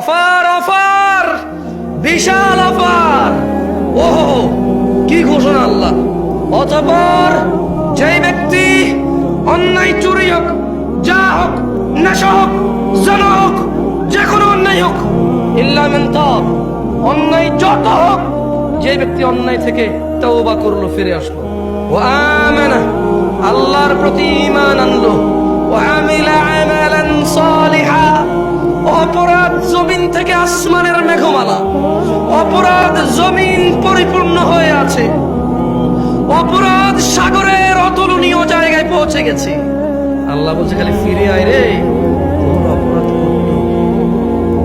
Offer offer, বিশাল offer. ওহো, কি ঘোষণা আল্লাহ! অতঃপর যেই ব্যক্তি অন্যায়, চুরি হোক, যা হোক, নেশা হোক, জনা হোক, যে কোনো অন্যায় হোক, ইল্লা মান তাব, অন্যায় যত হোক, যে ব্যক্তি অন্যায় থেকে তওবা করলো, ফিরে আসলো, ওয়া আমানা, আল্লাহর প্রতি ঈমান আনলো, ওয়া আমিলা আমালান সালিহা, অপরাধ জমিন থেকে আসমানের মেঘমালা, অপরাধ জমিন পরিপূর্ণ হয়ে আছে, অপরাধ সাগরের অতুলনীয় জায়গায় পৌঁছে গেছে। আল্লাহ বলছে খালি ফিরে আয় রে, তোর অপরাধ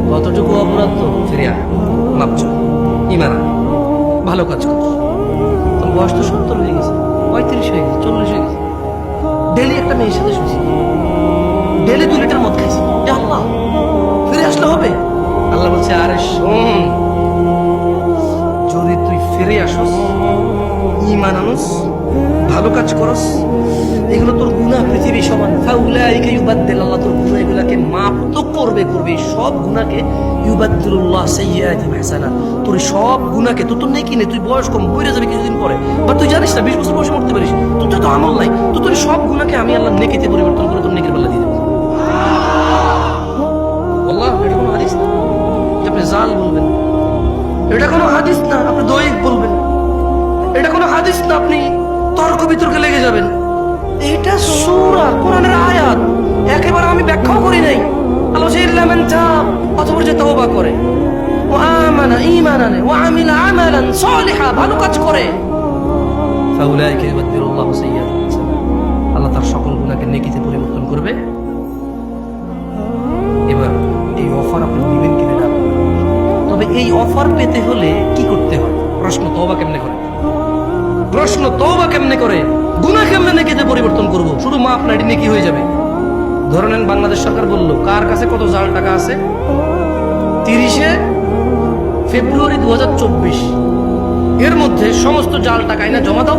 কতটুকু অপরাধ, তো ফিরে আয়, মাপ চাও, ঈমান আন, ভালো কাজ কর। তোর বয়স তো 70 হয়ে গেছে, 35 হয়ে গেছে, 40 হয়ে গেছে, ডেলি একটা মেয়ের সাথে শুয়েছি, ডেলি 2 লিটার মদ খাইছি, আল্লাহ ফিরে আসলে হবে? আল্লাহ বলছে আরে শোন, যদি তুই ফিরে আসস, ঈমান আনস, ভালো কাজ করস, এগুলো তোর গুনাহ পৃথিবী সমান, ফাউলাইকা ইউবাদদিল, আল্লাহ তোর গুনাহ এগুলাকে মাফ তো করবে, সব গুনাহকে ইউবাদদিলুল্লাহ সাইয়্যাতিহিম হাসানাত, তোর সব গুনাহকে, তোর নেকি নেই, তুই বয়স কম, মরে যাবে কিছুদিন পরে, বাট তুই জানিস না 20 বছর বয়সে মরতে পারিস, তোর তো আমল নাই, তোর সব গুনাহকে আমি আল্লাহ নেকিতে পরিবর্তন করে তোর নেকির পাল্লা দিয়ে দেব। আল্লাহ, এটা কোনো হাদিস না আপনি জাল বলবেন, এটা কোনো হাদিস না আপনি দয়ীফ বলবেন, এটা কোনো হাদিস না আপনি তর্ক বিতর্কে লেগে যাবেন, এটা সূরা কোরআনের আয়াত, একেবারে আমি ব্যাখ্যাও করি নাই। আল্লাহ ইল্লা মান তাব, অতঃপর যে তওবা করে, ওয়া আমানা, ঈমান আনে, ওয়া আমিলা আমালান সালিহা, ভালো কাজ করে, ফাউলাইকা ইউবাদদিলুল্লাহু সাইয়্যাতিহিম হাসানাত, আল্লাহ তার সকল গুনাহকে নেকিতে পরিবর্তন করবে। এবার এই অফার আপনি নেবেন কিনা না, তবে এই অফার পেতে হলে কি করতে হয়? প্রশ্ন তওবা কেমনে করে, প্রশ্ন তওবা কেমনে করে, গুনাহ কেমনে নেকিতে পরিবর্তন করব? শুধু মাপ না, এটি নেকি হয়ে যাবে। ধরে নেন বাংলাদেশ সরকার বলল কার কাছে কত জাল টাকা আছে, 30 ফেব্রুয়ারি 2024 এর মধ্যে সমস্ত জাল টাকা এনে জমা দাও,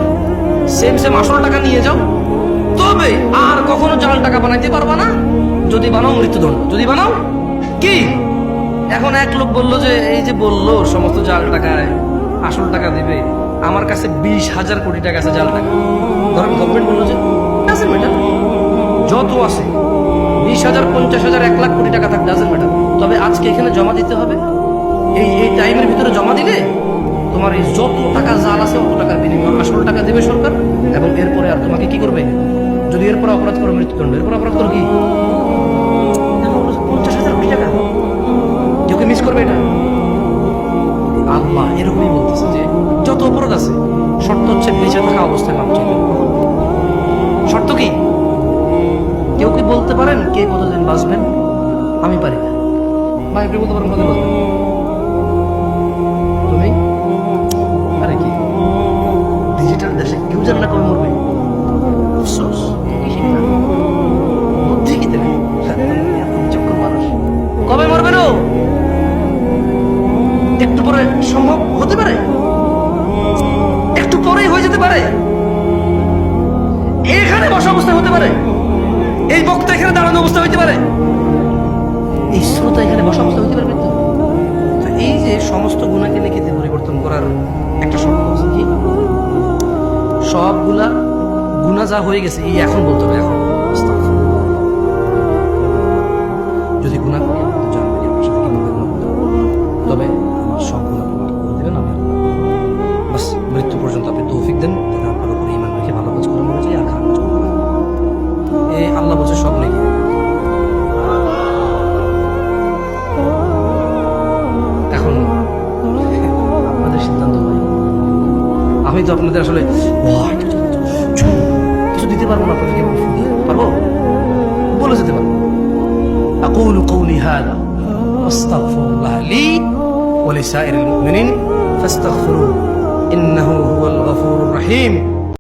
সেম আসল টাকা নিয়ে যাও, তবে আর কখনো জাল টাকা বানাইতে পারবা না, যদি বানাও মৃত্যুদণ্ড, যদি বানাও কি। এখন এক লোক বললো যে এই যে বললো সমস্ত জাল টাকায় আসল টাকা দিবে, আমার কাছে 20,000 কোটি টাকা আছে জাল টাকা, ধরেন গভর্নমেন্ট বললো যে ডাজেন্ট ম্যাটার, যত আছে 20,000, 50,000, 1 লাখ কোটি টাকা থাক, ডাজেন্ট ম্যাটার, তবে আজকে এখানে জমা দিতে হবে, এই টাইমের ভিতরে জমা দিলে তোমার এই যত টাকা জাল আছে অত টাকার বিনিময়ে আসল টাকা দেবে সরকার, এবং এরপরে আর তোমাকে কি করবে, যদি এরপরে অপরাধ করো মৃত্যুদণ্ড, এরপর অপরাধ করো কি 50,000 কোটি টাকা, কেউ কি মিস করবে এটা? আল্লাহ এরকমই বলতেছে যে যত অপরাধ আছে, শর্ত হচ্ছে বেঁচে থাকা অবস্থায় মাপ চাইবে। শর্ত কি? কেউ কি বলতে পারেন কে কতদিন বাঁচবেন? আমি পারি না ভাই, আপনি বলতে পারেন কতদিন বাঁচবেন? তুমি আরে কি ডিজিটাল দেশে কেউ জানে না কবে মরবে, আফসোস বুদ্ধি কি দেবে, চক্ষু মানুষ কবে মরবে না একটু পরে সম্ভব হতে পারে, একটু পরেই হয়ে যেতে পারে, এখানে বসা অবস্থায় হতে পারে, এই বক্তা এখানে দাঁড়ানো অবস্থা হইতে পারে, এই শ্রোতা এখানে বসা অবস্থা হইতে পারবে। তো এই যে সমস্ত গুণাকে নেকিতে পরিবর্তন করার একটা শর্ত আছে কি, সবগুলা গুনাহ যা হয়ে গেছে এই এখন বলতে হবে, এখন যদি গুনাহ করি আপনি তো জানবেন আপনার সাথে কিভাবে গুনাহ করতে হবে, তবে আমার সব গুনাহ মাফ করে দেবেন, আমি বাস মৃত্যু পর্যন্ত আপনি তৌফিক দেন যাতে আপনার উপরে ঈমান রেখে ভালো কাজ করে মরে যায় আর খারাপ কাজ করে না। এই আল্লাহ বলছে সব নেকি। এখন আপনাদের সিদ্ধান্ত ভাই, আমি তো আপনাদের আসলে কিছু দিতে পারবো না, আপনাদেরকে পারবো, বলে যেতে পারবো। আকুলু কওলি হাযা আস্তাগফিরুল্লাহ লি ওয়া লিসাইরিল মুমিনিন ফাস্তাগফিরুহু ইন্নাহু হুয়াল গফুরুর রহিম।